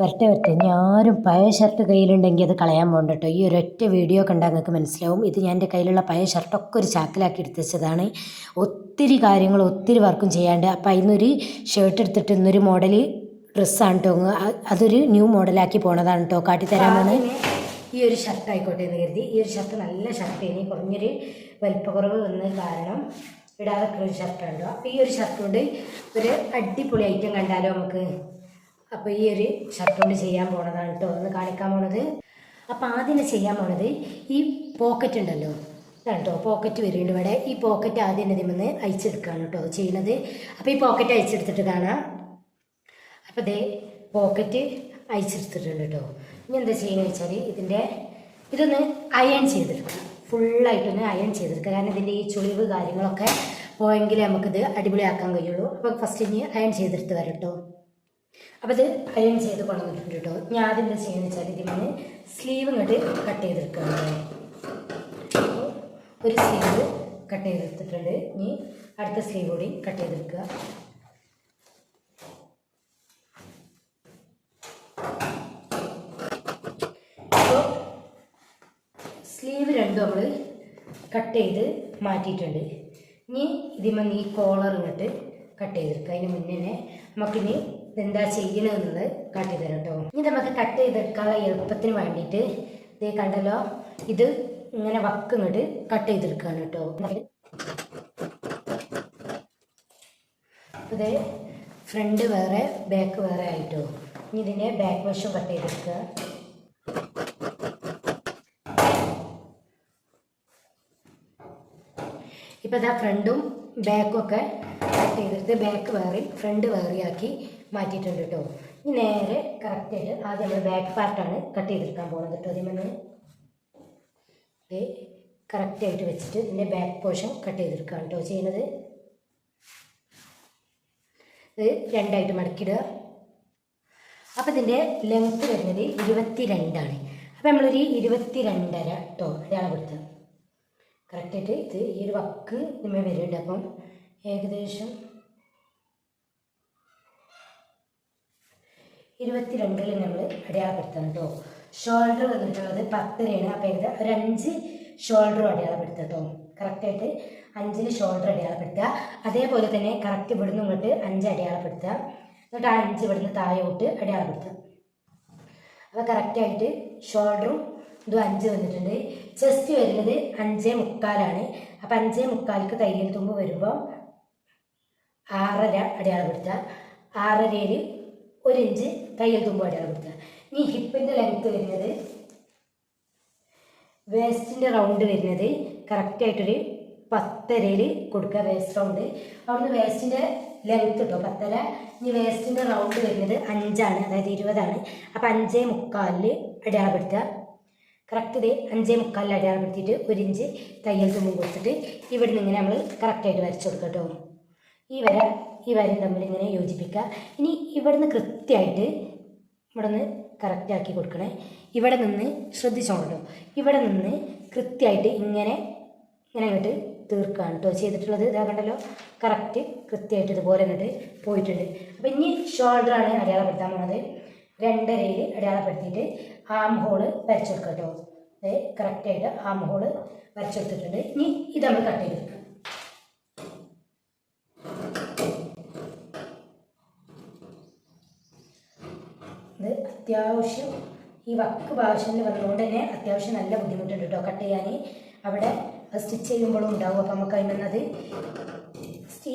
വരട്ടെ വരട്ടെ. ഇനി ആരും പഴയ ഷർട്ട് കയ്യിലുണ്ടെങ്കിൽ അത് കളയാൻ പോകണ്ട കേട്ടോ. ഈ ഒരൊറ്റ വീഡിയോ കണ്ടാൽ നിങ്ങൾക്ക് മനസ്സിലാവും. ഇത് ഞാൻ എൻ്റെ കയ്യിലുള്ള പഴയ ഷർട്ടൊക്കെ ഒരു ചാക്കിലാക്കി എടുത്ത് വെച്ചതാണ്. ഒത്തിരി കാര്യങ്ങൾ ഒത്തിരി വർക്കും ചെയ്യാണ്ട്. അപ്പം അതിനൊരു ഷർട്ട് എടുത്തിട്ട് ഇന്നൊരു മോഡൽ ഡ്രസ്സാണ് കേട്ടോ. അതൊരു ന്യൂ മോഡലാക്കി പോണതാണ് കേട്ടോ. കാട്ടിത്തരാമെന്ന്. ഈ ഒരു ഷർട്ട് ആയിക്കോട്ടെ എന്ന് കരുതി. ഈ ഒരു ഷർട്ട് നല്ല ഷർട്ട് ഇനി കുറഞ്ഞൊരു വലിപ്പക്കുറവ് വന്ന കാരണം ഇടാതെ ഒരു ഷർട്ടുണ്ടോ. അപ്പോൾ ഈ ഒരു ഷർട്ട് കൊണ്ട് ഒരു അടിപൊളി ഐറ്റം കണ്ടാലോ നമുക്ക്. അപ്പോൾ ഈ ഒരു ഷർട്ട് കൊണ്ട് ചെയ്യാൻ പോണതാണ് കേട്ടോ ഒന്ന് കാണിക്കാൻ പോണത്. അപ്പോൾ ആദ്യം ചെയ്യാൻ പോണത് ഈ പോക്കറ്റ് ഉണ്ടല്ലോ, ഇതാണ് കേട്ടോ പോക്കറ്റ് വരുന്നുണ്ട് ഇവിടെ. ഈ പോക്കറ്റ് ആദ്യം ഇതിൽ അയച്ചെടുക്കുകയാണ് കേട്ടോ ചെയ്യുന്നത്. അപ്പോൾ ഈ പോക്കറ്റ് അയച്ചെടുത്തിട്ട് കാണാം. അപ്പോൾ ഇതേ പോക്കറ്റ് അയച്ചെടുത്തിട്ടുണ്ട് കേട്ടോ. ഇനി എന്താ ചെയ്യുന്നത് വെച്ചാൽ ഇതൊന്ന് അയൺ ചെയ്തെടുക്കണം. ഫുള്ളായിട്ടൊന്ന് അയൺ ചെയ്തെടുക്കുക. കാരണം ഇതിൻ്റെ ഈ ചുളിവ് കാര്യങ്ങളൊക്കെ പോയെങ്കിലേ നമുക്കിത് അടിപൊളിയാക്കാൻ കഴിയുള്ളൂ. അപ്പോൾ ഫസ്റ്റ് ഇനി അയൺ ചെയ്തെടുത്ത് വരാം കേട്ടോ. അപ്പോൾ ഇത് അയൺ ചെയ്ത് കൊണ്ടുവന്നിട്ടുണ്ട് കേട്ടോ. ഞാൻ ആദ്യം എന്താ ചെയ്യുന്നത് വെച്ചാൽ ഇതിന് സ്ലീവ് ഇങ്ങോട്ട് കട്ട് ചെയ്തെടുക്കുകയാണ്. ഒരു സ്ലീവ് കട്ട് ചെയ്തെടുത്തിട്ടുണ്ട്. ഇനി അടുത്ത സ്ലീവ് കൂടി കട്ട് ചെയ്തെടുക്കുക. അപ്പോൾ സ്ലീവ് രണ്ടും നമ്മൾ കട്ട് ചെയ്ത് മാറ്റിയിട്ടുണ്ട്. ഇനി ഇതിന്മേൽ ഈ കോളർ ഇങ്ങോട്ട് കട്ട് ചെയ്തെടുക്കുക. അതിന് മുന്നേ നമുക്കിനി എന്താ ചെയ്യണമെന്നുള്ളത് കാട്ടി തരാം കേട്ടോ. ഇനി നമുക്ക് കട്ട് ചെയ്തെടുക്കാനുള്ള എളുപ്പത്തിന് വേണ്ടിയിട്ട് ഇത് കണ്ടല്ലോ, ഇത് ഇങ്ങനെ വക്ക് ഇങ്ങോട്ട് കട്ട് ചെയ്തെടുക്കുകയാണ് കേട്ടോ. ഇത് ഫ്രണ്ട് വേറെ ബാക്ക് വേറെ ആയിട്ടോ. ഇനി ഇതിൻ്റെ ബാക്ക് വശം കട്ട് ചെയ്തെടുക്കുക. ഇപ്പോൾ ഇതാ ഫ്രണ്ടും ബാക്കും ഒക്കെ കട്ട് ചെയ്തെടുത്ത് ബാക്ക് വേറെയും ഫ്രണ്ട് വേറെയാക്കി മാറ്റിയിട്ടുണ്ട് കേട്ടോ. ഇനി നേരെ കറക്റ്റായിട്ട് ആദ്യം നമ്മൾ ബാക്ക് പാർട്ടാണ് കട്ട് ചെയ്തെടുക്കാൻ പോകുന്നത് കേട്ടോ. അതിൽ കറക്റ്റായിട്ട് വെച്ചിട്ട് ഇതിൻ്റെ ബാക്ക് പോർഷൻ കട്ട് ചെയ്തെടുക്കുകയാണ് കേട്ടോ ചെയ്യുന്നത്. ഇത് രണ്ടായിട്ട് മടക്കിയിടുക. അപ്പോൾ ഇതിൻ്റെ ലെങ്ത്ത് വരുന്നത് 22ആണ്. അപ്പോൾ നമ്മളൊരു 22.5 കേട്ടോ അടയാളപ്പെടുത്തുക. കറക്റ്റായിട്ട് ഇത് ഈ ഒരു വക്ക് നമ്മൾ വരുന്നുണ്ട്. അപ്പം ഏകദേശം 22 നമ്മൾ അടയാളപ്പെടുത്തണം കേട്ടോ. ഷോൾഡർ വന്നിട്ടുള്ളത് 10.5. അപ്പോൾ ഏകദേശം ഒരു 5 ഷോൾഡറും അടയാളപ്പെടുത്തുക കേട്ടോ. കറക്റ്റായിട്ട് 5 ഷോൾഡർ അടയാളപ്പെടുത്തുക. അതേപോലെ തന്നെ കറക്റ്റ് ഇവിടുന്ന് ഇങ്ങോട്ട് 5 അടയാളപ്പെടുത്തുക. എന്നിട്ട് 5 ഇവിടുന്ന് താഴോട്ട് അടയാളപ്പെടുത്തുക. അപ്പോൾ കറക്റ്റായിട്ട് ഷോൾഡറും ഇതും 5 വന്നിട്ടുണ്ട്. ചെസ്റ്റ് വരുന്നത് 5.25. അപ്പോൾ 5.25 തയ്യൽ തുമ്പ് വരുമ്പോൾ 6.5 അടയാളപ്പെടുത്തുക. 6.5 1 ഇഞ്ച് തയ്യൽ തുമ്പ് അടയാളപ്പെടുത്തുക. ഇനി ഹിപ്പിൻ്റെ ലെങ്ത്ത് വരുന്നത്, വേസ്റ്റിൻ്റെ റൗണ്ട് വരുന്നത് കറക്റ്റായിട്ടൊരു 10.5 കൊടുക്കുക വേസ്റ്റ് റൗണ്ട്. അവിടുന്ന് വേസ്റ്റിൻ്റെ ലെങ്ത്ത് കേട്ടോ 10.5. ഇനി വേസ്റ്റിൻ്റെ റൗണ്ട് വരുന്നത് 5ആണ്, അതായത് 20ആണ്. അപ്പോൾ 5.25 അടയാളപ്പെടുത്തുക. കറക്റ്റ് ഇത് 5.25 അടയാളപ്പെടുത്തിയിട്ട് 1 ഇഞ്ച് തയ്യൽ തുമ്പും കൊടുത്തിട്ട് ഇവിടെ നിന്ന് ഇങ്ങനെ നമ്മൾ കറക്റ്റായിട്ട് വരച്ചു കൊടുക്കുക കേട്ടോ. ഈ വരയും തമ്മിൽ ഇങ്ങനെ യോജിപ്പിക്കുക. ഇനി ഇവിടെ നിന്ന് കൃത്യമായിട്ട് ഇവിടെ നിന്ന് കറക്റ്റാക്കി കൊടുക്കണേ. ഇവിടെ നിന്ന് ശ്രദ്ധിച്ചോളൂ. ഇവിടെ നിന്ന് കൃത്യമായിട്ട് ഇങ്ങനെ അങ്ങോട്ട് തീർക്കുകയാണ് കേട്ടോ ചെയ്തിട്ടുള്ളത്. ഇതാ കണ്ടല്ലോ, കറക്റ്റ് കൃത്യമായിട്ട് ഇതുപോലെ അങ്ങോട്ട് പോയിട്ടുണ്ട്. അപ്പോൾ ഇനി ഷോൾഡറാണ് അടയാളപ്പെടുത്താൻ പോണത്. 2.5 അടയാളപ്പെടുത്തിയിട്ട് ആം ഹോള് വരച്ചു കൊടുക്കുക കേട്ടോ. കറക്റ്റായിട്ട് ആം ഹോള് വരച്ചെടുത്തിട്ടുണ്ട്. ഇനി ഇത് നമ്മൾ കട്ട് ചെയ്തെടുക്കുക. ഇത് അത്യാവശ്യം ഈ വക്ക് ഭാഷയിൽ വന്നുകൊണ്ട് തന്നെ അത്യാവശ്യം നല്ല ബുദ്ധിമുട്ടുണ്ട് കേട്ടോ കട്ട് ചെയ്യാൻ. അവിടെ സ്റ്റിച്ച് ചെയ്യുമ്പോഴും ഉണ്ടാവും. അപ്പോൾ നമുക്ക് അതിനത്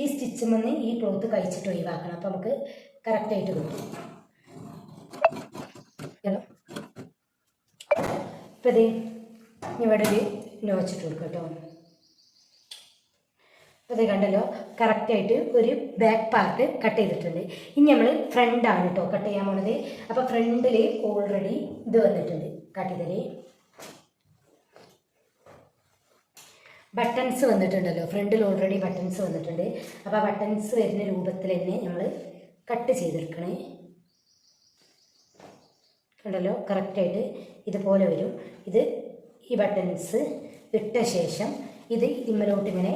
ഈ സ്റ്റിച്ച് വന്ന് ഈ ക്ലോത്ത് കഴിച്ചിട്ട് ഒഴിവാക്കണം. അപ്പോൾ നമുക്ക് കറക്റ്റായിട്ട് കിട്ടും. ഇപ്പം ഇത് ഇവിടെ ഒരു നോച്ചിട്ട് കൊടുക്കും കേട്ടോ. അപ്പോൾ ഇത് കണ്ടല്ലോ, കറക്റ്റായിട്ട് ഒരു ബാക്ക് പാർട്ട് കട്ട് ചെയ്തിട്ടുണ്ട്. ഇനി നമ്മൾ ഫ്രണ്ടാണ് കേട്ടോ കട്ട് ചെയ്യാൻ പോണത്. അപ്പോൾ ഫ്രണ്ടിൽ ഓൾറെഡി ഇത് വന്നിട്ടുണ്ട് കട്ട് ചെയ്തത്. ബട്ടൺസ് വന്നിട്ടുണ്ടല്ലോ, ഫ്രണ്ടിൽ ഓൾറെഡി ബട്ടൺസ് വന്നിട്ടുണ്ട്. അപ്പോൾ ആ ബട്ടൺസ് വരുന്ന രൂപത്തിൽ തന്നെ നമ്മൾ കട്ട് ചെയ്തെടുക്കണേ. കണ്ടല്ലോ, കറക്റ്റായിട്ട് ഇതുപോലെ വരും. ഇത് ഈ ബട്ടൺസ് ഇട്ട ശേഷം ഇത് ഇമ്മലോട്ട് ഇങ്ങനെ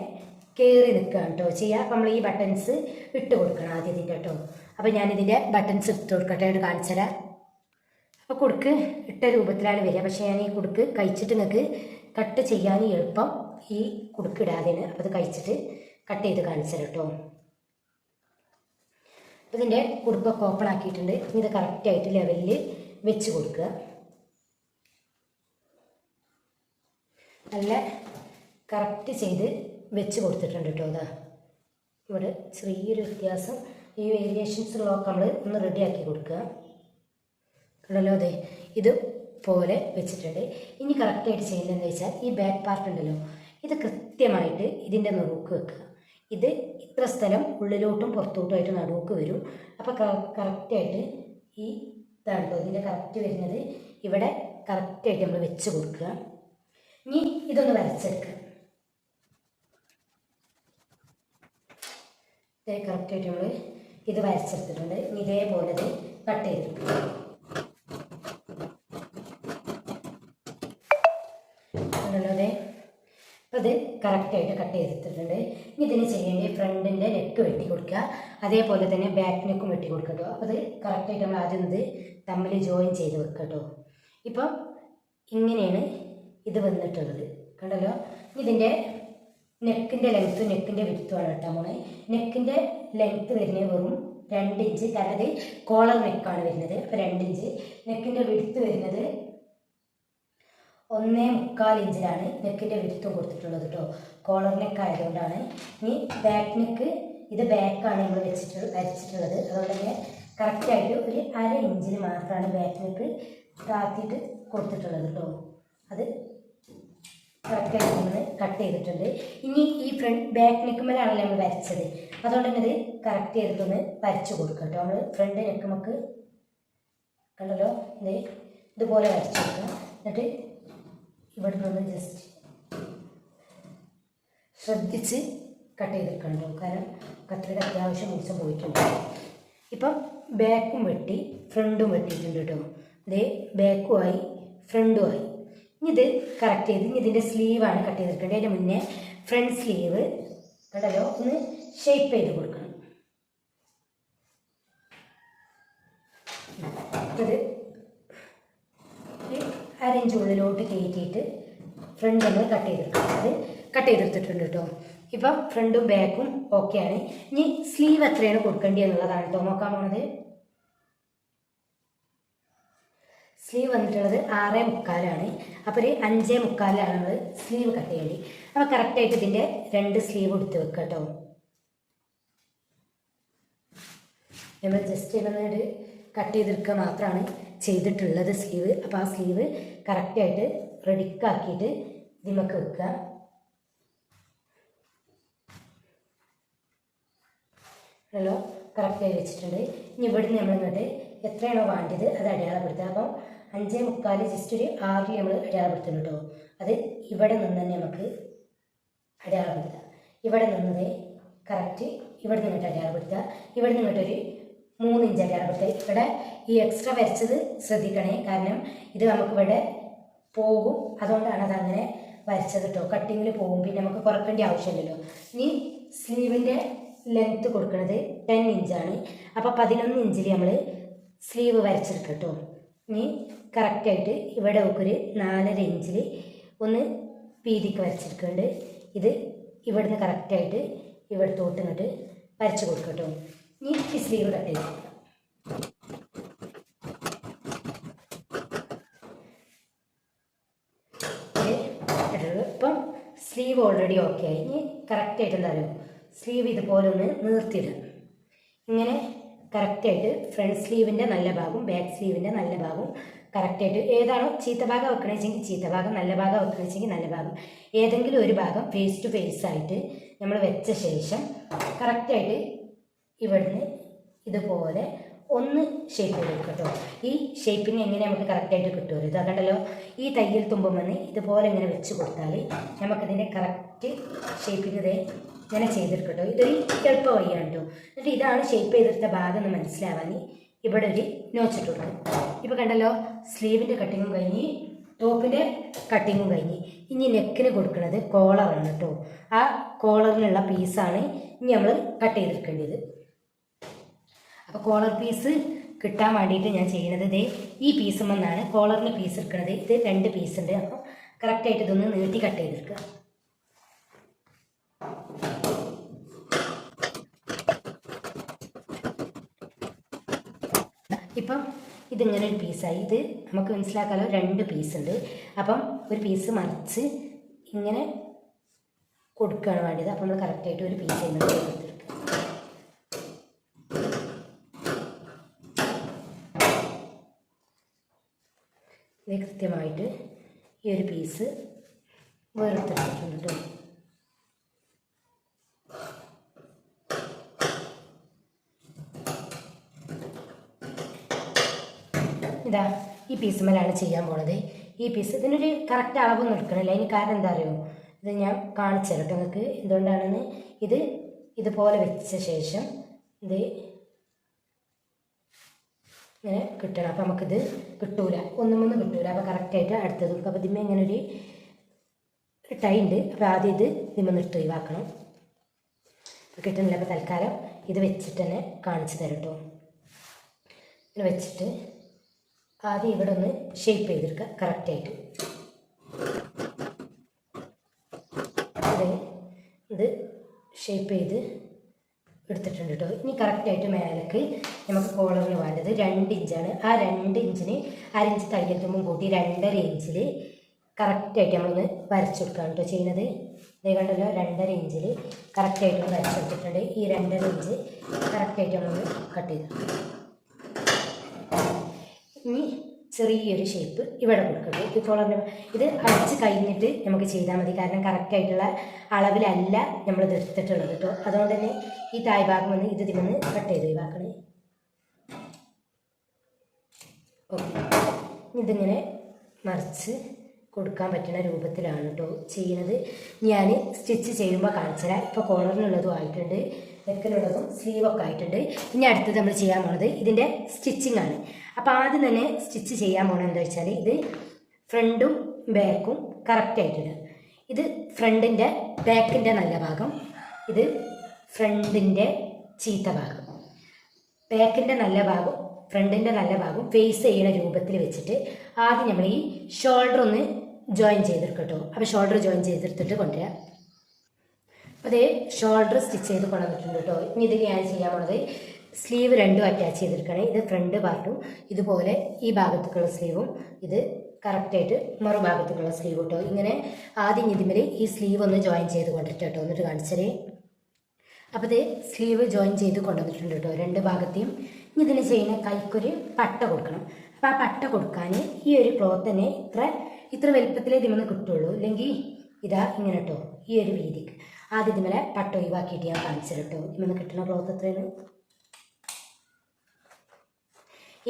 കയറി നിൽക്കുകയാണ് കേട്ടോ ചെയ്യുക. അപ്പം നമ്മൾ ഈ ബട്ടൺസ് ഇട്ട് കൊടുക്കണം ആദ്യം ഇതിൻ്റെ കേട്ടോ. അപ്പോൾ ഞാനിതിൻ്റെ ബട്ടൺസ് ഇട്ട് കൊടുക്കട്ടെ, കാണിച്ചു തരാം. അപ്പോൾ കുടുക്ക് ഇട്ട രൂപത്തിലാണ് വരിക. പക്ഷേ ഞാൻ ഈ കുടുക്ക് കഴിച്ചിട്ട് നിങ്ങൾക്ക് കട്ട് ചെയ്യാൻ എളുപ്പം ഈ കുടുക്ക് ഇടാതെയാണ്. അപ്പോൾ അത് കഴിച്ചിട്ട് കട്ട് ചെയ്ത് കാണിച്ചു തരാം കേട്ടോ. അപ്പോൾ ഇതിൻ്റെ കുടുക്കൊക്കെ ഓപ്പൺ ആക്കിയിട്ടുണ്ട്. ഇത് കറക്റ്റായിട്ട് ലെവലിൽ വെച്ച് കൊടുക്കുക. നല്ല കറക്റ്റ് ചെയ്ത് വെച്ച് കൊടുത്തിട്ടുണ്ട് കേട്ടോ. അതാ ഇവിടെ ചെറിയൊരു വ്യത്യാസം, ഈ വേരിയേഷൻസ് ഉള്ളതൊക്കെ നമ്മൾ ഒന്ന് റെഡിയാക്കി കൊടുക്കുക. കണ്ടല്ലോ, അതെ ഇതുപോലെ വെച്ചിട്ടുണ്ട്. ഇനി കറക്റ്റായിട്ട് ചെയ്യുന്നതെന്ന് വെച്ചാൽ ഈ ബാക്ക് പാർട്ട് ഉണ്ടല്ലോ, ഇത് കൃത്യമായിട്ട് ഇതിൻ്റെ നടുക്ക് വെക്കുക. ഇത് ഇത്ര സ്ഥലം ഉള്ളിലോട്ടും പുറത്തോട്ടുമായിട്ട് നടുക്ക് വരും. അപ്പോൾ കറക്റ്റായിട്ട് ഈ ഇതാണ് കേട്ടോ ഇതിൻ്റെ കറക്റ്റ് വരുന്നത്. ഇവിടെ കറക്റ്റായിട്ട് നമ്മൾ വെച്ച് കൊടുക്കുക. ഇനി ഇതൊന്ന് വരച്ചെടുക്കുക. കറക്റ്റായിട്ട് നമ്മൾ ഇത് വരച്ചെടുത്തിട്ടുണ്ട്. ഇനി ഇതേപോലെ കട്ട് ചെയ്തെടുക്കുക. അതെ, അപ്പോൾ ഇത് കറക്റ്റായിട്ട് കട്ട് ചെയ്തിട്ടുണ്ട്. ഇനി ഇതിന് ചെയ്യേണ്ടി ഫ്രണ്ടിൻ്റെ നെക്ക് വെട്ടി കൊടുക്കുക, അതേപോലെ തന്നെ ബാക്ക് നെക്കും വെട്ടി കൊടുക്കുക കേട്ടോ. അപ്പോൾ അത് കറക്റ്റായിട്ട് നമ്മൾ ആദ്യം ഇത് തമ്മിൽ ജോയിൻ ചെയ്ത് വെക്കുക കേട്ടോ. ഇപ്പം ഇങ്ങനെയാണ് ഇത് വന്നിട്ടുള്ളത്, കണ്ടല്ലോ. ഇതിൻ്റെ നെക്കിൻ്റെ ലെങ്ത്തും നെക്കിൻ്റെ വിടുത്തുമാണ് കേട്ടോ മോളെ. നെക്കിൻ്റെ ലെങ്ത്ത് വരുന്നത് വെറും 2 ഇഞ്ച്, കാരണം അത് കോളർ നെക്കാണ് വരുന്നത്. അപ്പോൾ 2 ഇഞ്ച്. നെക്കിൻ്റെ വിടുത്ത് വരുന്നത് 1.25 ഇഞ്ചിലാണ് നെക്കിൻ്റെ വിടുത്തും കൊടുത്തിട്ടുള്ളത് കേട്ടോ. കോളർ നെക്ക് ആയതുകൊണ്ടാണ്. ഇനി ബാക്ക് നെക്ക്, ഇത് ബാക്കാണ് നമ്മൾ വരച്ചിട്ടുള്ളത്. അതുകൊണ്ട് തന്നെ കറക്റ്റായിട്ട് ഒരു 1/2 ഇഞ്ചിന് മാത്രമാണ് ബാക്ക് നെക്ക് താത്തിയിട്ട് കൊടുത്തിട്ടുള്ളത് കേട്ടോ. അത് കറക്റ്റായിട്ട് നമ്മൾ കട്ട് ചെയ്തിട്ടുണ്ട്. ഇനി ഈ ബാക്ക് നെക്കുമ്മലാണല്ലോ നമ്മൾ വരച്ചത്, അതുകൊണ്ട് തന്നെ ഇത് കറക്റ്റ് ചെയ്തിട്ടൊന്ന് വരച്ച് കൊടുക്കുക കേട്ടോ. നമ്മൾ ഫ്രണ്ട് നെക്കുമൊക്കെ കണ്ടല്ലോ, ഇതുപോലെ വരച്ച് കൊടുക്കുക. എന്നിട്ട് ഇവിടെ നിന്ന് ജസ്റ്റ് ശ്രദ്ധിച്ച് കട്ട് ചെയ്തെടുക്കണം കേട്ടോ, കാരണം കത്രിക അത്യാവശ്യം മിച്ചം പോയിട്ടുണ്ട്. ഇപ്പം ബാക്കും വെട്ടി ഫ്രണ്ടും വെട്ടിയിട്ടുണ്ട് കേട്ടോ. ഇതേ ബാക്കുമായി ഫ്രണ്ടുമായി. ഇനി ഇത് കറക്റ്റ് ചെയ്ത് ഇനി ഇതിൻ്റെ സ്ലീവാണ് കട്ട് ചെയ്തെടുക്കേണ്ടത്. അതിൻ്റെ മുന്നേ ഫ്രണ്ട് സ്ലീവ് കണ്ടല്ലോ ഒന്ന് ഷേപ്പ് ചെയ്ത് കൊടുക്കണം. ഇത് 1/2 ഇഞ്ച് ഉള്ളിലോട്ട് കയറ്റിയിട്ട് ഫ്രണ്ട് നമ്മൾ കട്ട് ചെയ്തെടുക്കണം. അത് കട്ട് ചെയ്തെടുത്തിട്ടുണ്ട് കേട്ടോ. ഇപ്പം ഫ്രണ്ടും ബാക്കും ഓക്കെയാണ്. ഇനി സ്ലീവ് എത്രയാണ് കൊടുക്കേണ്ടത് എന്നുള്ളതാണ് കേട്ടോ നോക്കാൻ പോണത്. സ്ലീവ് വന്നിട്ടുള്ളത് 6.25 അപ്പോൾ ഒരു 5.25 നമ്മൾ സ്ലീവ് കട്ട് ചെയ്യേണ്ടി. അപ്പോൾ കറക്റ്റായിട്ട് ഇതിൻ്റെ 2 സ്ലീവ് എടുത്ത് വെക്കുക കേട്ടോ. നമ്മൾ ജസ്റ്റ് ഇതൊരു കട്ട് ചെയ്തെടുക്കുക മാത്രമാണ് ചെയ്തിട്ടുള്ളത് സ്ലീവ്. അപ്പോൾ ആ സ്ലീവ് കറക്റ്റായിട്ട് റെഡിക്കാക്കിയിട്ട് ഇതിമൊക്കെ വെക്കുക. ഹലോ, കറക്റ്റായി വെച്ചിട്ടുണ്ട്. ഇനി ഇവിടുന്ന് നമ്മൾ ഇങ്ങോട്ട് എത്രയാണോ വേണ്ടത് അത് അടയാളപ്പെടുത്തുക. അപ്പം 5.25 ജസ്റ്റ് ഒരു 6 നമ്മൾ അടയാളപ്പെടുത്തുന്നു കേട്ടോ. അത് ഇവിടെ നിന്ന് തന്നെ നമുക്ക് അടയാളപ്പെടുത്തുക. ഇവിടെ നിന്നത് കറക്റ്റ് ഇവിടെ നിന്നിട്ട് അടയാളപ്പെടുത്തുക. ഇവിടെ നിന്നിട്ടൊരു 3 ഇഞ്ച് അടയാളപ്പെടുത്തുക. ഇവിടെ ഈ എക്സ്ട്രാ വരച്ചത് ശ്രദ്ധിക്കണേ, കാരണം ഇത് നമുക്കിവിടെ പോകും, അതുകൊണ്ടാണ് അതങ്ങനെ വരച്ചത് കേട്ടോ. കട്ടിങ്ങിൽ പോകും, പിന്നെ നമുക്ക് കുറക്കേണ്ട ആവശ്യമില്ലല്ലോ. ഇനി സ്ലീവിൻ്റെ ലെങ്ത്ത് കൊടുക്കുന്നത് 10 ഇഞ്ചാണ്. അപ്പോൾ 11 ഇഞ്ചിൽ നമ്മൾ സ്ലീവ് വരച്ചെടുക്കുക കേട്ടോ. ഇനി കറക്റ്റായിട്ട് ഇവിടെ ഒരു 4.5 ഇഞ്ചിൽ ഒന്ന് വീതിക്ക് വരച്ചെടുക്കുന്നുണ്ട്. ഇത് ഇവിടുന്ന് കറക്റ്റായിട്ട് ഇവിടെ തോട്ട് ഇങ്ങോട്ട് വരച്ച് കൊടുക്കുക കേട്ടോ. ഇനി ഈ സ്ലീവ് കട്ട് ചെയ്ത് കൊടുക്കുക. ഇപ്പം സ്ലീവ് ഓൾറെഡി ഓക്കെ ആയി. ഇനി കറക്റ്റായിട്ട് എന്താ പറയുക, സ്ലീവ് ഇതുപോലെ ഒന്ന് നിർത്തിയിടുക. ഇങ്ങനെ കറക്റ്റായിട്ട് ഫ്രണ്ട് സ്ലീവിൻ്റെ നല്ല ഭാഗവും ബാക്ക് സ്ലീവിൻ്റെ നല്ല ഭാഗവും കറക്റ്റായിട്ട് ഏതാണോ ചീത്ത ഭാഗം വെക്കണമെങ്കിൽ ചീത്ത ഭാഗം, നല്ല ഭാഗം വെക്കണമെങ്കിൽ നല്ല ഭാഗം, ഏതെങ്കിലും ഒരു ഭാഗം ഫേസ് ടു ഫേസ് ആയിട്ട് നമ്മൾ വെച്ച ശേഷം കറക്റ്റായിട്ട് ഇവിടുന്ന് ഇതുപോലെ ഒന്ന് ഷേപ്പ് ചെയ്ത് കൊടുക്കുക കേട്ടോ. ഈ ഷേപ്പിങ് എങ്ങനെ നമുക്ക് കറക്റ്റായിട്ട് കിട്ടുമല്ലോ. ഇതാ കണ്ടല്ലോ, ഈ തയ്യൽ തുമ്പം വന്ന് ഇതുപോലെ ഇങ്ങനെ വെച്ച് കൊടുത്താൽ നമുക്കിതിൻ്റെ കറക്റ്റ് ഷേപ്പിങ് ഇങ്ങനെ ചെയ്തെടുക്കട്ടോ. ഇതൊരു എളുപ്പ വഴിയാണ് കേട്ടോ. എന്നിട്ട് ഇതാണ് ഷേപ്പ് ചെയ്തെടുത്ത ഭാഗം എന്ന് മനസ്സിലാവാൻ ഇവിടെ ഒരു നോച്ചിട്ട് കൊടുക്കും. ഇപ്പോൾ കണ്ടല്ലോ, സ്ലീവിൻ്റെ കട്ടിങ്ങും കഴിഞ്ഞ് ടോപ്പിൻ്റെ കട്ടിങ്ങും കഴിഞ്ഞ് ഇനി നെക്കിന് കൊടുക്കുന്നത് കോളറാണ് കേട്ടോ. ആ കോളറിനുള്ള പീസാണ് ഇനി നമ്മൾ കട്ട് ചെയ്തെടുക്കേണ്ടത്. അപ്പോൾ കോളർ പീസ് കിട്ടാൻ വേണ്ടിയിട്ട് ഞാൻ ചെയ്യുന്നത് ഇതേ ഈ പീസുമെന്നാണ് കോളറിന് പീസ് എടുക്കുന്നത്. ഇത് 2 പീസ് ഉണ്ട്. അപ്പോൾ കറക്റ്റായിട്ട് ഇതൊന്ന് നീട്ടി കട്ട് ചെയ്തെടുക്കുക. ഇപ്പം ഇതിങ്ങനെ ഒരു പീസായി. ഇത് നമുക്ക് മനസ്സിലാക്കാമല്ലോ 2 പീസ് ഉണ്ട്. അപ്പം ഒരു പീസ് മറിച്ച് ഇങ്ങനെ കൊടുക്കുകയാണ് വേണ്ടത്. അപ്പം നമ്മൾ കറക്റ്റായിട്ട് ഒരു പീസ് ചെയ്യുന്നത് കൊടുത്തെടുക്കുക. ഇത് കൃത്യമായിട്ട് ഈ ഒരു പീസ് വേർത്തെടുത്തിട്ടുണ്ട് കേട്ടോ. ഇതാ ഈ പീസുമേലാണ് ചെയ്യാൻ പോണത്. ഈ പീസ് ഇതിനൊരു കറക്റ്റ് അളവൊന്നും എടുക്കണില്ല. അതിന് കാരണം എന്താ അറിയോ, ഇത് ഞാൻ കാണിച്ചു തരാം കേട്ടോ നിങ്ങൾക്ക് എന്തുകൊണ്ടാണെന്ന്. ഇത് ഇതുപോലെ വെച്ച ശേഷം ഇത് ഇങ്ങനെ കിട്ടണം. അപ്പോൾ നമുക്കിത് കിട്ടൂല, ഒന്നും കിട്ടൂല. അപ്പോൾ കറക്റ്റായിട്ട് അടുത്തത് കൊടുക്കും. അപ്പോൾ ഇതിന്മേ ഇങ്ങനെ ഒരു ടൈ ഉണ്ട്. അപ്പോൾ ആദ്യം ഇത് ഇതിന്മേൽ എടുത്ത് ഒഴിവാക്കണം. അപ്പോൾ കിട്ടുന്നില്ല. അപ്പോൾ തൽക്കാലം ഇത് വെച്ചിട്ട് തന്നെ കാണിച്ചു തരാം കേട്ടോ. ഇത് വെച്ചിട്ട് ആദ്യം ഇവിടെ ഒന്ന് ഷേപ്പ് ചെയ്തെടുക്കുക കറക്റ്റായിട്ട്. ഇത് ഷേപ്പ് ചെയ്ത് എടുത്തിട്ടുണ്ട് കേട്ടോ. ഇനി കറക്റ്റായിട്ട് മേലേക്ക് നമുക്ക് കോളറിന് വേണ്ടത് 2 ഇഞ്ചാണ്. ആ 2 ഇഞ്ചിന് 1 ഇഞ്ച് തയ്യൽ തുമ്പും കൂട്ടി 2.5 ഇഞ്ചിൽ കറക്റ്റായിട്ട് നമ്മളൊന്ന് വരച്ചു കൊടുക്കുകയാണ് കേട്ടോ ചെയ്യുന്നത്. ഇതേ കണ്ടല്ലോ 2.5 ഇഞ്ചിൽ കറക്റ്റായിട്ട് വരച്ചെടുത്തിട്ടുണ്ട്. ഈ 2.5 ഇഞ്ച് കറക്റ്റായിട്ട് നമ്മളൊന്ന് കട്ട് ചെയ്തു. ഇനി ചെറിയൊരു ഷേപ്പ് ഇവിടെ കൊടുക്കട്ടെ. ഈ കോളറിന് ഇത് അടിച്ച് കഴിഞ്ഞിട്ട് നമുക്ക് ചെയ്താൽ മതി. കാരണം കറക്റ്റായിട്ടുള്ള അളവിലല്ല നമ്മളിത് എടുത്തിട്ടുള്ളത് കേട്ടോ. അതുകൊണ്ട് തന്നെ ഈ തായ്ഭാഗം വന്ന് ഇത് ഇതിൽ നിന്ന് കട്ട് ചെയ്ത് ഒഴിവാക്കണേ. ഓക്കെ, ഇതിങ്ങനെ മറിച്ച് കൊടുക്കാൻ പറ്റുന്ന രൂപത്തിലാണ് കേട്ടോ ചെയ്യുന്നത്. ഞാൻ സ്റ്റിച്ച് ചെയ്യുമ്പോൾ കാണിച്ചുതരാം. ഇപ്പോൾ കോളറിനുള്ളതും ആയിട്ടുണ്ട്, നെക്കിനുള്ളതും സ്ലീവൊക്കെ ആയിട്ടുണ്ട്. ഇനി അടുത്തത് നമ്മൾ ചെയ്യാൻ പോണത് ഇതിൻ്റെ സ്റ്റിച്ചിങ് ആണ്. അപ്പോൾ ആദ്യം തന്നെ സ്റ്റിച്ച് ചെയ്യാൻ പോകണം എന്താ വെച്ചാൽ ഇത് ഫ്രണ്ടും ബാക്കും കറക്റ്റായിട്ടുണ്ട്. ഇത് ഫ്രണ്ടിൻ്റെ ബാക്കിൻ്റെ നല്ല ഭാഗം, ഇത് ഫ്രണ്ടിൻ്റെ ചീത്ത ഭാഗം. ബാക്കിൻ്റെ നല്ല ഭാഗം ഫ്രണ്ടിൻ്റെ നല്ല ഭാഗം ഫേസ് ചെയ്യുന്ന രൂപത്തിൽ വെച്ചിട്ട് ആദ്യം നമ്മൾ ഈ ഷോൾഡർ ഒന്ന് ജോയിൻ ചെയ്തെടുക്കട്ടോ. അപ്പോൾ ഷോൾഡർ ജോയിൻ ചെയ്തെടുത്തിട്ട് കൊണ്ടുവരാം. അപ്പോൾ അതേ ഷോൾഡർ സ്റ്റിച്ച് ചെയ്ത് കൊണ്ടുവന്നിട്ടുണ്ട് കേട്ടോ. ഇനി ഇത് ഞാൻ ചെയ്യാൻ പോണത് സ്ലീവ് 2 അറ്റാച്ച് ചെയ്തെടുക്കണേ. ഇത് ഫ്രണ്ട് പാർട്ടും ഇതുപോലെ ഈ ഭാഗത്തേക്കുള്ള സ്ലീവും ഇത് കറക്റ്റായിട്ട് മറുഭാഗത്തേക്കുള്ള സ്ലീവ് കേട്ടോ. ഇങ്ങനെ ആദ്യം ഇതിന്മേൽ ഈ സ്ലീവ് ഒന്ന് ജോയിൻ ചെയ്ത് കൊണ്ടിട്ട് കേട്ടോ. എന്നിട്ട് കാണിച്ചേ. അപ്പോൾ ഇത് സ്ലീവ് ജോയിൻ ചെയ്ത് കൊണ്ടുവന്നിട്ടുണ്ട് കേട്ടോ 2 ഭാഗത്തെയും. ഇനി ഇതിന് ചെയ്യുന്ന കൈക്കൊരു പട്ട കൊടുക്കണം. അപ്പോൾ ആ പട്ട കൊടുക്കാൻ ഈ ഒരു ക്ലോത്ത് തന്നെ ഇത്ര വലുപ്പത്തിലേ ഇതിമെന്ന് കിട്ടുള്ളൂ. അല്ലെങ്കിൽ ഇതാ ഇങ്ങനെ കേട്ടോ ഈ ഒരു വീതിക്ക് ആദ്യം ഇതിമേലെ പട്ട ഒഴിവാക്കിയിട്ട് ഞാൻ കാണിച്ചു കേട്ടോ. ഇതിമെന്ന് കിട്ടുന്ന ക്ലോത്ത് എത്രയാണ്.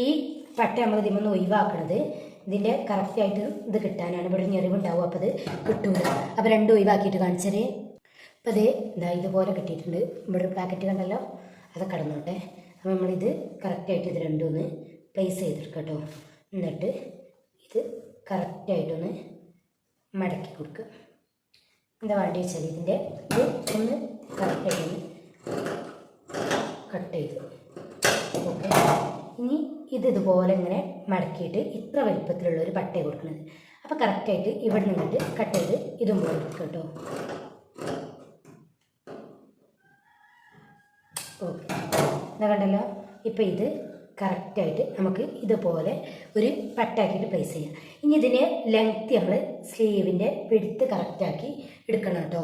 ഈ പട്ട നമ്മൾ ഇതിമെന്ന് ഒഴിവാക്കണത് ഇതിൻ്റെ കറക്റ്റായിട്ട് ഇത് കിട്ടാനാണ്. ഇവിടെ ഞെറിവുണ്ടാവും, അപ്പോൾ അത് കിട്ടൂല. അപ്പോൾ 2 ഒഴിവാക്കിയിട്ട് കാണിച്ചേ. അപ്പോൾ അത് ഇതാ ഇതുപോലെ കിട്ടിയിട്ടുണ്ട്. ഇവിടെ ഒരു പാക്കറ്റ് കണ്ടല്ലോ, അത് കടന്നോട്ടെ. അപ്പോൾ നമ്മളിത് കറക്റ്റായിട്ട് ഇത് 2 ഒന്ന് പ്ലേസ് ചെയ്തെടുക്കാം കേട്ടോ. എന്നിട്ട് ഇത് കറക്റ്റായിട്ടൊന്ന് മടക്കി കൊടുക്കുക. എന്താ വേണ്ടി വെച്ചാൽ ഇതിൻ്റെ ഇത് ഒന്ന് കറക്റ്റായിട്ടൊന്ന് കട്ട് ചെയ്തു. ഓക്കെ, ഇനി ഇതുപോലെ ഇങ്ങനെ മടക്കിയിട്ട് ഇത്ര വലുപ്പത്തിലുള്ളൊരു പട്ടയെ കൊടുക്കുന്നത്. അപ്പോൾ കറക്റ്റായിട്ട് ഇവിടെ നിന്നിട്ട് കട്ട് ചെയ്ത് ഇതും പോലെ എടുക്കുക കേട്ടോ. ഓക്കെ, എന്താ കണ്ടല്ലോ. ഇപ്പോൾ ഇത് കറക്റ്റായിട്ട് നമുക്ക് ഇതുപോലെ ഒരു പട്ടാക്കിയിട്ട് പ്ലേസ് ചെയ്യാം. ഇനി ഇതിനെ ലെങ്ത്ത് നമ്മൾ സ്ലീവിൻ്റെ പിടുത്ത് കറക്റ്റാക്കി എടുക്കണം കേട്ടോ.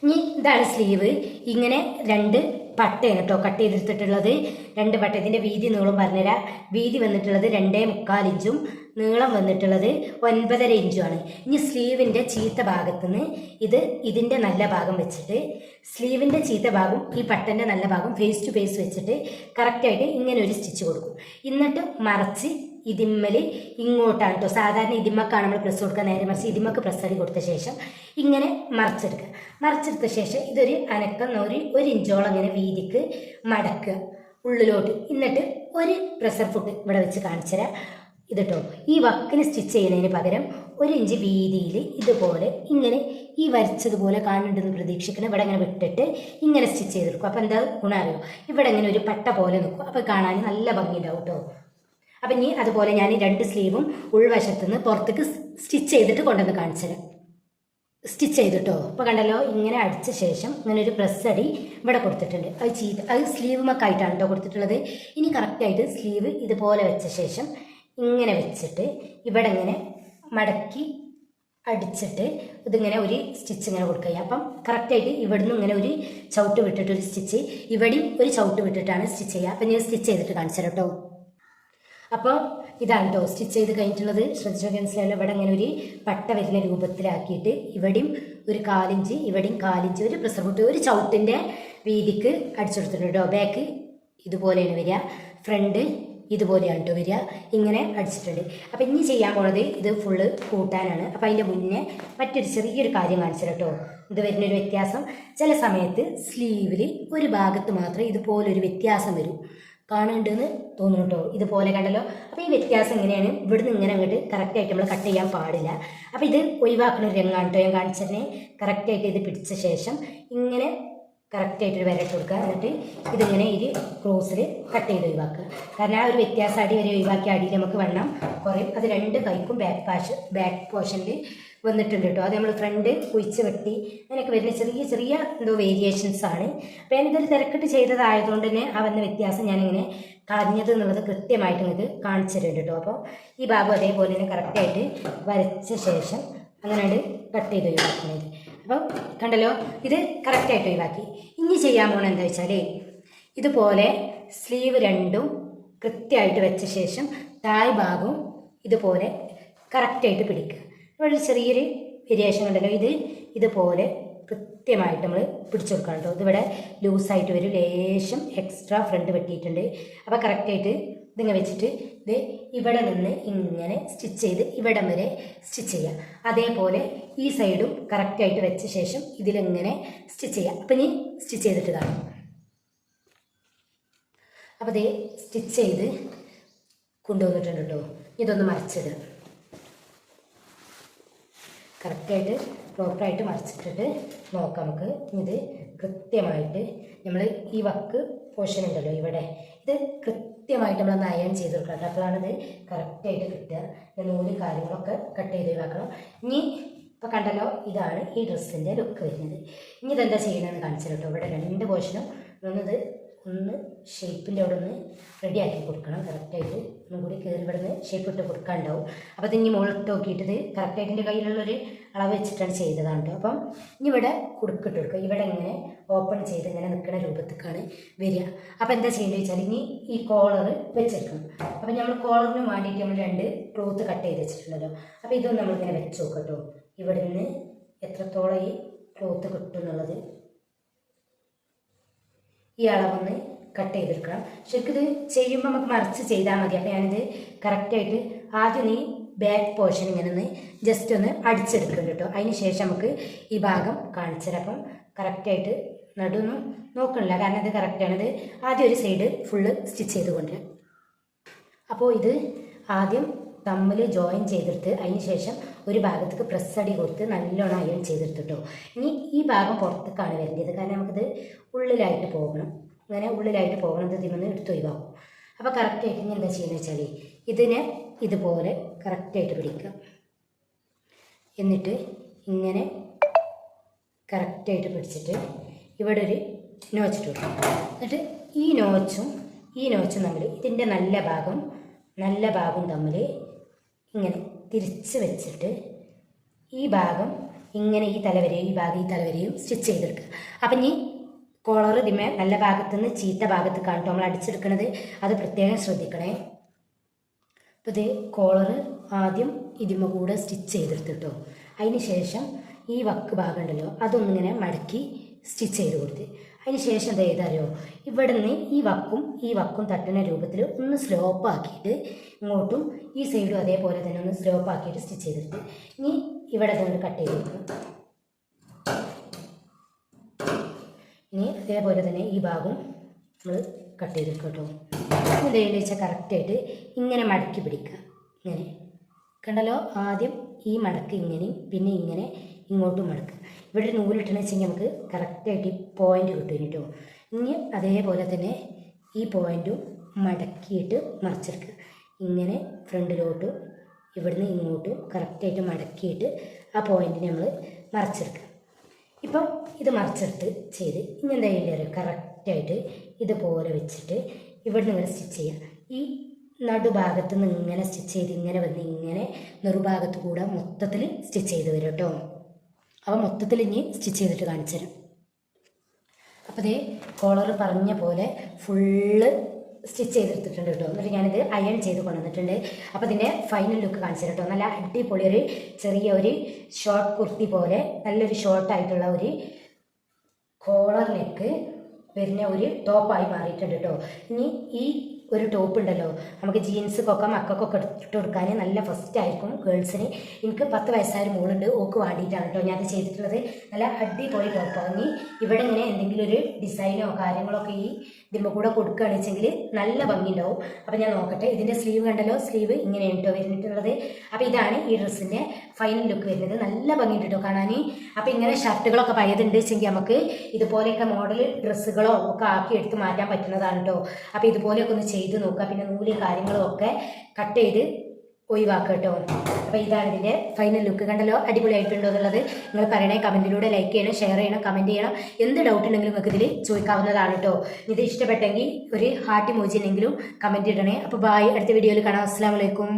ഇനി ഇതാണ് സ്ലീവ്. ഇങ്ങനെ 2 പട്ടയാണ് കേട്ടോ കട്ട് ചെയ്തെടുത്തിട്ടുള്ളത്. 2 പട്ട. ഇതിൻ്റെ വീതി നീളം പറഞ്ഞുതരാം. വീതി വന്നിട്ടുള്ളത് 2.25 ഇഞ്ചും നീളം വന്നിട്ടുള്ളത് 9.5 ഇഞ്ചുമാണ്. ഇനി സ്ലീവിൻ്റെ ചീത്ത ഭാഗത്തുനിന്ന് ഇതിൻ്റെ നല്ല ഭാഗം വെച്ചിട്ട് സ്ലീവിൻ്റെ ചീത്ത ഭാഗം ഈ പട്ടൻ്റെ നല്ല ഭാഗം ഫേസ് ടു ഫേസ് വെച്ചിട്ട് കറക്റ്റായിട്ട് ഇങ്ങനെ ഒരു സ്റ്റിച്ച് കൊടുക്കും. എന്നിട്ട് മറച്ച് ഇതിമ്മൽ ഇങ്ങോട്ടാണ് കേട്ടോ. സാധാരണ ഇതിമ്മക്കാണ് നമ്മൾ പ്രസ് കൊടുക്കുക, നേരെ മറിച്ച് ഇതിമ്മക്ക് പ്രസ് അടി കൊടുത്ത ശേഷം ഇങ്ങനെ മറിച്ചെടുക്കുക. മറിച്ചെടുത്ത ശേഷം ഇതൊരു അനക്കം ഒരു ഇഞ്ചോളം ഇങ്ങനെ വീതിക്ക് മടക്കുക ഉള്ളിലോട്ട്. എന്നിട്ട് ഒരു പ്രഷർ ഫുഡ് ഇവിടെ വെച്ച് കാണിച്ചു തരാം. ഇത് കേട്ടോ, ഈ വക്കിന് സ്റ്റിച്ച് ചെയ്യുന്നതിന് പകരം 1 ഇഞ്ച് വീതിയിൽ ഇതുപോലെ ഇങ്ങനെ ഈ വരച്ചതുപോലെ കാണുന്നുണ്ടെന്ന് പ്രതീക്ഷിക്കണം. ഇവിടെ ഇങ്ങനെ വിട്ടിട്ട് ഇങ്ങനെ സ്റ്റിച്ച് ചെയ്തെടുക്കും. അപ്പോൾ എന്താ ഗുണം അറിയോ, ഇവിടെ ഇങ്ങനെ ഒരു പട്ട പോലെ നിൽക്കും. അപ്പോൾ കാണാൻ നല്ല ഭംഗിയുണ്ടാവും കേട്ടോ. അപ്പം ഇനി അതുപോലെ ഞാൻ 2 സ്ലീവും ഉൾവശത്തുനിന്ന് പുറത്തേക്ക് സ്റ്റിച്ച് ചെയ്തിട്ട് കൊണ്ടുവന്ന് കാണിച്ചു തരാം. സ്റ്റിച്ച് ചെയ്തിട്ടോ. അപ്പോൾ കണ്ടല്ലോ, ഇങ്ങനെ അടിച്ച ശേഷം ഇങ്ങനെ ഒരു പ്രസ് അടി ഇവിടെ കൊടുത്തിട്ടുണ്ട്. അത് സ്ലീവുമൊക്കെ ആയിട്ടാണ് കേട്ടോ കൊടുത്തിട്ടുള്ളത്. ഇനി കറക്റ്റായിട്ട് സ്ലീവ് ഇതുപോലെ വെച്ച ശേഷം ഇങ്ങനെ വെച്ചിട്ട് ഇവിടെ ഇങ്ങനെ മടക്കി അടിച്ചിട്ട് ഇതിങ്ങനെ ഒരു സ്റ്റിച്ച് ഇങ്ങനെ കൊടുക്കുക. അപ്പം കറക്റ്റായിട്ട് ഇവിടുന്ന് ഇങ്ങനെ ഒരു ചവിട്ട് വിട്ടിട്ട് ഒരു സ്റ്റിച്ച്, ഇവിടെയും ഒരു ചവിട്ട് വിട്ടിട്ടാണ് സ്റ്റിച്ച് ചെയ്യുക. അപ്പം ഞാൻ സ്റ്റിച്ച് ചെയ്തിട്ട് കാണിച്ചു തരാം കേട്ടോ. അപ്പോൾ ഇതാണ് കേട്ടോ സ്റ്റിച്ച് ചെയ്ത് കഴിഞ്ഞിട്ടുള്ളത്. ശ്രദ്ധിച്ചോ, മനസ്സിലായാലും ഇവിടെ ഇങ്ങനെ ഒരു പട്ട വരുന്ന രൂപത്തിലാക്കിയിട്ട് ഇവിടെയും ഒരു 1/4 ഇഞ്ച്, ഇവിടെയും 1/4 ഇഞ്ച് ഒരു പ്രസർ പൊട്ട് ഒരു ചവിട്ടിൻ്റെ വീതിക്ക് അടിച്ചെടുത്തിട്ടുണ്ട് കേട്ടോ. ബാക്ക് ഇതുപോലെയാണ് വരിക, ഫ്രണ്ട് ഇതുപോലെയാണ് കേട്ടോ വരിക. ഇങ്ങനെ അടിച്ചിട്ടുണ്ട്. അപ്പോൾ ഇനി ചെയ്യാൻ പോണത് ഇത് ഫുള്ള് കൂട്ടാനാണ്. അപ്പോൾ അതിൻ്റെ മുന്നേ മറ്റൊരു ചെറിയൊരു കാര്യം കാണിച്ചു കേട്ടോ. ഇത് വരുന്നൊരു വ്യത്യാസം, ചില സമയത്ത് സ്ലീവിൽ ഒരു ഭാഗത്ത് മാത്രമേ ഇതുപോലൊരു വ്യത്യാസം വരും. കാണുന്നുണ്ടെന്ന് തോന്നുന്നു കേട്ടോ. ഇതുപോലെ കണ്ടല്ലോ. അപ്പോൾ ഈ വ്യത്യാസം എങ്ങനെയാണ്, ഇവിടുന്ന് ഇങ്ങനെ അങ്ങോട്ട് കറക്റ്റായിട്ട് നമ്മൾ കട്ട് ചെയ്യാൻ പാടില്ല. അപ്പോൾ ഇത് ഒഴിവാക്കുന്ന ഒരു രംഗമാണ് കേട്ടോ ഞാൻ കാണിച്ചതിനെ. കറക്റ്റായിട്ട് ഇത് പിടിച്ച ശേഷം ഇങ്ങനെ കറക്റ്റായിട്ടൊരു വരട്ട് കൊടുക്കുക. എന്നിട്ട് ഇതിങ്ങനെ ഈ ക്രോസിൽ കട്ട് ചെയ്ത് ഒഴിവാക്കുക. കാരണം ആ ഒരു വ്യത്യാസം അടി വരെ ഒഴിവാക്കി അടിയിൽ നമുക്ക് വെള്ളം കുറയും. അത് 2 കൈക്കും ബാക്ക് പോർഷനിൽ വന്നിട്ടുണ്ട് കേട്ടോ. അത് നമ്മൾ ഫ്രണ്ട് കുഴിച്ച് വെട്ടി അങ്ങനെയൊക്കെ വരുന്ന ചെറിയ ചെറിയ എന്തോ വേരിയേഷൻസ് ആണ്. അപ്പോൾ ഞാനിതൊരു തിരക്കിട്ട് ചെയ്തതായതുകൊണ്ട് തന്നെ ആ വന്ന വ്യത്യാസം ഞാനിങ്ങനെ കളഞ്ഞത് എന്നുള്ളത് കൃത്യമായിട്ട് നിങ്ങൾക്ക് കാണിച്ചു തരുന്നുണ്ട് കേട്ടോ. അപ്പോൾ ഈ ഭാഗം അതേപോലെ തന്നെ കറക്റ്റായിട്ട് വരച്ച ശേഷം അങ്ങനെ കട്ട് ചെയ്ത് ഒഴിവാക്കുന്നത്. അപ്പോൾ കണ്ടല്ലോ, ഇത് കറക്റ്റായിട്ട് ഒഴിവാക്കി. ഇനി ചെയ്യാൻ പോകണം എന്താ വെച്ചാൽ ഇതുപോലെ സ്ലീവ് 2ഉം കൃത്യമായിട്ട് വെച്ച ശേഷം താഴ് ഭാഗവും ഇതുപോലെ കറക്റ്റായിട്ട് പിടിക്കുക. ഇവിടെ ചെറിയൊരു വേരിയേഷൻ ഉണ്ടല്ലോ, ഇതുപോലെ കൃത്യമായിട്ട് നമ്മൾ പിടിച്ചു കൊടുക്കണം കേട്ടോ. ഇതിവിടെ ലൂസായിട്ട് വരും, ലേശം എക്സ്ട്രാ ഫ്രണ്ട് വെട്ടിയിട്ടുണ്ട്. അപ്പോൾ കറക്റ്റായിട്ട് ഇതിങ്ങനെ വെച്ചിട്ട് ഇത് ഇവിടെ നിന്ന് ഇങ്ങനെ സ്റ്റിച്ച് ചെയ്ത് ഇവിടം വരെ സ്റ്റിച്ച് ചെയ്യുക. അതേപോലെ ഈ സൈഡും കറക്റ്റായിട്ട് വെച്ച ശേഷം ഇതിലിങ്ങനെ സ്റ്റിച്ച് ചെയ്യുക. അപ്പം ഇനി സ്റ്റിച്ച് ചെയ്തിട്ട് കാണും. അപ്പോൾ ഇത് സ്റ്റിച്ച് ചെയ്ത് കൊണ്ടുവന്നിട്ടുണ്ട് കേട്ടോ. ഇതൊന്ന് മറിച്ചിടുക. കറക്റ്റായിട്ട് പ്രോപ്പറായിട്ട് മറിച്ചിട്ടിട്ട് നോക്കാം നമുക്ക്. ഇത് കൃത്യമായിട്ട് നമ്മൾ ഈ വക്ക് പോർഷൻ ഉണ്ടല്ലോ ഇവിടെ, ഇത് കൃത്യമായിട്ട് നമ്മളൊന്ന് അയൺ ചെയ്ത് കൊടുക്കണം. അപ്പോഴാണ് ഇത് കറക്റ്റായിട്ട് കിട്ടുക. നൂല് കാര്യങ്ങളൊക്കെ കട്ട് ചെയ്ത് ഒഴിവാക്കണം. ഇനി ഇപ്പോൾ കണ്ടല്ലോ, ഇതാണ് ഈ ഡ്രസ്സിൻ്റെ ലുക്ക് വരുന്നത്. ഇനി ഇതെന്താ ചെയ്യണമെന്ന് കാണിച്ചു കേട്ടോ. ഇവിടെ 2 പോർഷനും ഒന്ന് ഷേപ്പിൻ്റെ അവിടെ ഒന്ന് റെഡിയാക്കി കൊടുക്കണം. കറക്റ്റായിട്ട് ഒന്നും കൂടി കയറി ഇവിടെ നിന്ന് ഷേപ്പ് ഇട്ട് കൊടുക്കാനുണ്ടാവും. അപ്പോൾ ഇതിനി മുകളിട്ട് നോക്കിയിട്ട് കറക്റ്റായിട്ട് എൻ്റെ കയ്യിലുള്ളൊരു അളവ് വെച്ചിട്ടാണ് ചെയ്തതാണ് കേട്ടോ. അപ്പം ഇനി ഇവിടെ കുടുക്കിട്ട് കൊടുക്കുക. ഇവിടെ ഇങ്ങനെ ഓപ്പൺ ചെയ്ത് ഇങ്ങനെ നിൽക്കുന്ന രൂപത്തേക്കാണ് വരിക. അപ്പോൾ എന്താ ചെയ്യേണ്ടത് വെച്ചാൽ ഇനി ഈ കോളർ വെച്ചെടുക്കണം. അപ്പം നമ്മൾ കോളറിന് വേണ്ടിയിട്ട് നമ്മൾ 2 ക്ലോത്ത് കട്ട് ചെയ്ത് വെച്ചിട്ടുണ്ടല്ലോ. അപ്പോൾ ഇതൊന്നും നമ്മളിങ്ങനെ വെച്ച് നോക്കട്ടോ. ഇവിടെ നിന്ന് എത്രത്തോളം ഈ ക്ലോത്ത് കിട്ടും എന്നുള്ളത് ഈ അളവൊന്ന് കട്ട് ചെയ്തെടുക്കണം. ശരിക്കും ഇത് ചെയ്യുമ്പോൾ നമുക്ക് മറിച്ച് ചെയ്താൽ മതി. അപ്പോൾ ഞാനിത് കറക്റ്റായിട്ട് ആദ്യം ഈ ബാക്ക് പോർഷൻ ഇങ്ങനെ ഒന്ന് ജസ്റ്റ് ഒന്ന് അടിച്ചെടുക്കുന്നുണ്ട് കേട്ടോ. അതിന് ശേഷം നമുക്ക് ഈ ഭാഗം കാണിച്ചു തരാം. അപ്പം കറക്റ്റായിട്ട് നടുവൊന്നും നോക്കണില്ല, കാരണം ഇത് കറക്റ്റാണിത്. ആദ്യം ഒരു സൈഡ് ഫുള്ള് സ്റ്റിച്ച് ചെയ്ത് കൊണ്ടുവരാം. അപ്പോൾ ഇത് ആദ്യം തമ്മിൽ ജോയിൻ ചെയ്തെടുത്ത് അതിന് ശേഷം ഒരു ഭാഗത്തേക്ക് പ്രസ് അടി കൊടുത്ത് നല്ലോണം അയൺ ചെയ്തെടുത്തിട്ടോ. ഇനി ഈ ഭാഗം പുറത്തേക്കാണ് വരേണ്ടത്, കാരണം നമുക്കിത് ഉള്ളിലായിട്ട് പോകണം. അങ്ങനെ ഉള്ളിലായിട്ട് പോകണത് ഇതിൽ നിന്ന് എടുത്ത് ഒഴിവാക്കും. അപ്പോൾ കറക്റ്റായിട്ട് ഇനി എന്താ ചെയ്യുന്നത് വെച്ചാൽ ഇതിനെ ഇതുപോലെ കറക്റ്റായിട്ട് പിടിക്കുക. എന്നിട്ട് ഇങ്ങനെ കറക്റ്റായിട്ട് പിടിച്ചിട്ട് ഇവിടെ ഒരു നോച്ചിട്ട് കൊടുക്കും. എന്നിട്ട് ഈ നോച്ചും തമ്മിൽ ഇതിൻ്റെ നല്ല ഭാഗം തമ്മിൽ ഇങ്ങനെ തിരിച്ച് വെച്ചിട്ട് ഈ ഭാഗം ഇങ്ങനെ ഈ തലവരെയും സ്റ്റിച്ച് ചെയ്തെടുക്കുക. അപ്പം ഇനി കോളർ ഇതിമേ നല്ല ഭാഗത്തുനിന്ന് ചീത്ത ഭാഗത്ത് കാണും നമ്മൾ അടിച്ചെടുക്കണത്, അത് പ്രത്യേകം ശ്രദ്ധിക്കണേ. അപ്പോൾ ഇത് കോളർ ആദ്യം ഇതിമ കൂടെ സ്റ്റിച്ച് ചെയ്തെടുത്തിട്ടോ. അതിന് ശേഷം ഈ വക്ക് ഭാഗം ഉണ്ടല്ലോ അതൊന്നിങ്ങനെ മടക്കി സ്റ്റിച്ച് ചെയ്ത് കൊടുത്ത് അതിന് ശേഷം എന്താ ചെയ്തറിയോ, ഇവിടെ നിന്ന് ഈ വക്കും തട്ടുന്ന രൂപത്തിൽ ഒന്ന് സ്ലോപ്പ് ആക്കിയിട്ട് ഇങ്ങോട്ടും ഈ സൈഡും അതേപോലെ തന്നെ ഒന്ന് സ്ലോപ്പ് ആക്കിയിട്ട് സ്റ്റിച്ച് ചെയ്തെടുത്ത് ഇനി ഇവിടെ തന്നെ കട്ട് ചെയ്ത് കൊടുക്കും. ഇനി അതേപോലെ തന്നെ ഈ ഭാഗം നമ്മൾ കട്ട് ചെയ്തെടുക്കും കേട്ടോ. എന്തെങ്കിലും വെച്ചാൽ കറക്റ്റായിട്ട് ഇങ്ങനെ മടക്കി പിടിക്കുക. ഇങ്ങനെ കണ്ടല്ലോ, ആദ്യം ഈ മടക്ക് ഇങ്ങനെ, പിന്നെ ഇങ്ങനെ ഇങ്ങോട്ടും മടക്ക്. ഇവിടെ ഒരു നൂലിട്ടെന്ന് വെച്ചെങ്കിൽ നമുക്ക് കറക്റ്റായിട്ട് ഈ പോയിന്റ് കിട്ടും കേട്ടോ. ഇനി അതേപോലെ തന്നെ ഈ പോയിന്റും മടക്കിയിട്ട് മറിച്ചെടുക്കുക. ഇങ്ങനെ ഫ്രണ്ടിലോട്ടും ഇവിടുന്ന് ഇങ്ങോട്ടും കറക്റ്റായിട്ട് മടക്കിയിട്ട് ആ പോയിന്റിനെ നമ്മൾ മറിച്ചെടുക്കുക. ഇപ്പം ഇത് മറിച്ചെടുത്ത് ചെയ്ത് ഇനി എന്താ ചെയ്യേണ്ടത്, കറക്റ്റായിട്ട് ഇതുപോലെ വെച്ചിട്ട് ഇവിടുന്ന് ഇങ്ങനെ സ്റ്റിച്ച് ചെയ്യുക. ഈ നടുഭാഗത്ത് നിന്ന് ഇങ്ങനെ സ്റ്റിച്ച് ചെയ്ത് ഇങ്ങനെ വന്ന് ഇങ്ങനെ നെറുഭാഗത്ത് കൂടെ മൊത്തത്തിൽ സ്റ്റിച്ച് ചെയ്ത് വരും കേട്ടോ. അപ്പോൾ മൊത്തത്തിൽ ഇനി സ്റ്റിച്ച് ചെയ്തിട്ട് കാണിച്ചു തരാം. അപ്പോൾ ഇതേ കോളർ പറഞ്ഞ പോലെ ഫുള്ള് സ്റ്റിച്ച് ചെയ്തെടുത്തിട്ടുണ്ട് കേട്ടോ. എന്നിട്ട് ഞാനിത് അയൺ ചെയ്ത് കൊണ്ടുവന്നിട്ടുണ്ട്. അപ്പോൾ ഇതിൻ്റെ ഫൈനൽ ലുക്ക് കാണിച്ചു കേട്ടോ. നല്ല അടിപൊളി ഒരു ചെറിയ ഒരു ഷോർട്ട് കുർത്തി പോലെ നല്ലൊരു ഷോർട്ടായിട്ടുള്ള ഒരു കോളർ നെക്ക് വരുന്ന ഒരു ടോപ്പായി മാറിയിട്ടുണ്ട് കേട്ടോ. ഇനി ഈ ഒരു ടോപ്പ് ഉണ്ടല്ലോ, നമുക്ക് ജീൻസൊക്കെ മക്കൾക്കൊക്കെ ഇട്ട് കൊടുക്കാൻ നല്ല ഫസ്റ്റ് ആയിരിക്കും ഗേൾസിന്. എനിക്ക് 10 വയസ്സായ മോളുണ്ട്, ഓക്ക് വേണ്ടിയിട്ടാണ് കേട്ടോ ഞാൻ അത് ചെയ്തിട്ടുള്ളത്. നല്ല അടിപൊളി ടോപ്പാണ്. ഇനി ഇവിടെ ഇങ്ങനെ എന്തെങ്കിലും ഒരു ഡിസൈനോ കാര്യങ്ങളൊക്കെ ഈ ഇതിമ്മ കൂടെ കൊടുക്കുകയാണെന്ന് വെച്ചെങ്കിൽ നല്ല ഭംഗി ഉണ്ടാവും. അപ്പോൾ ഞാൻ നോക്കട്ടെ. ഇതിൻ്റെ സ്ലീവ് കണ്ടല്ലോ, സ്ലീവ് ഇങ്ങനെയാണ് കേട്ടോ വരുന്നിട്ടുള്ളത്. അപ്പോൾ ഇതാണ് ഈ ഡ്രസ്സിൻ്റെ ഫൈനൽ ലുക്ക് വരുന്നത്. നല്ല ഭംഗിയുണ്ട് കേട്ടോ കാണാൻ. അപ്പോൾ ഇങ്ങനെ ഷർട്ടുകളൊക്കെ പഴയതുണ്ട് വെച്ചെങ്കിൽ നമുക്ക് ഇതുപോലെയൊക്കെ മോഡൽ ഡ്രസ്സുകളോ ഒക്കെ ആക്കി എടുത്ത് മാറ്റാൻ പറ്റുന്നതാണ് കേട്ടോ. അപ്പോൾ ഇതുപോലെയൊക്കെ ഒന്ന് ചെയ്ത് നോക്കുക. പിന്നെ നൂല് കാര്യങ്ങളും ഒക്കെ കട്ട് ചെയ്ത് ഒഴിവാക്കുക കേട്ടോ. അപ്പോൾ ഇതാണ് ഇതിൻ്റെ ഫൈനൽ ലുക്ക്. കണ്ടല്ലോ, അടിപൊളിയായിട്ടുണ്ടോ എന്നുള്ളത് നിങ്ങൾ പറയണേ. കമൻറ്റിലൂടെ ലൈക്ക് ചെയ്യണം, ഷെയർ ചെയ്യണം, കമൻറ്റ് ചെയ്യണം. എന്ത് ഡൗട്ട് ഉണ്ടെങ്കിലും നിങ്ങൾക്ക് ഇതിൽ ചോദിക്കാവുന്നതാണ് കേട്ടോ. ഇത് ഇഷ്ടപ്പെട്ടെങ്കിൽ ഒരു ഹാർട്ട് ഇമോജി ഉണ്ടെങ്കിലും കമൻറ്റ് ഇടണേ. അപ്പോൾ ബായ്, അടുത്ത വീഡിയോയിൽ കാണാം. അസ്സലാമു അലൈക്കും.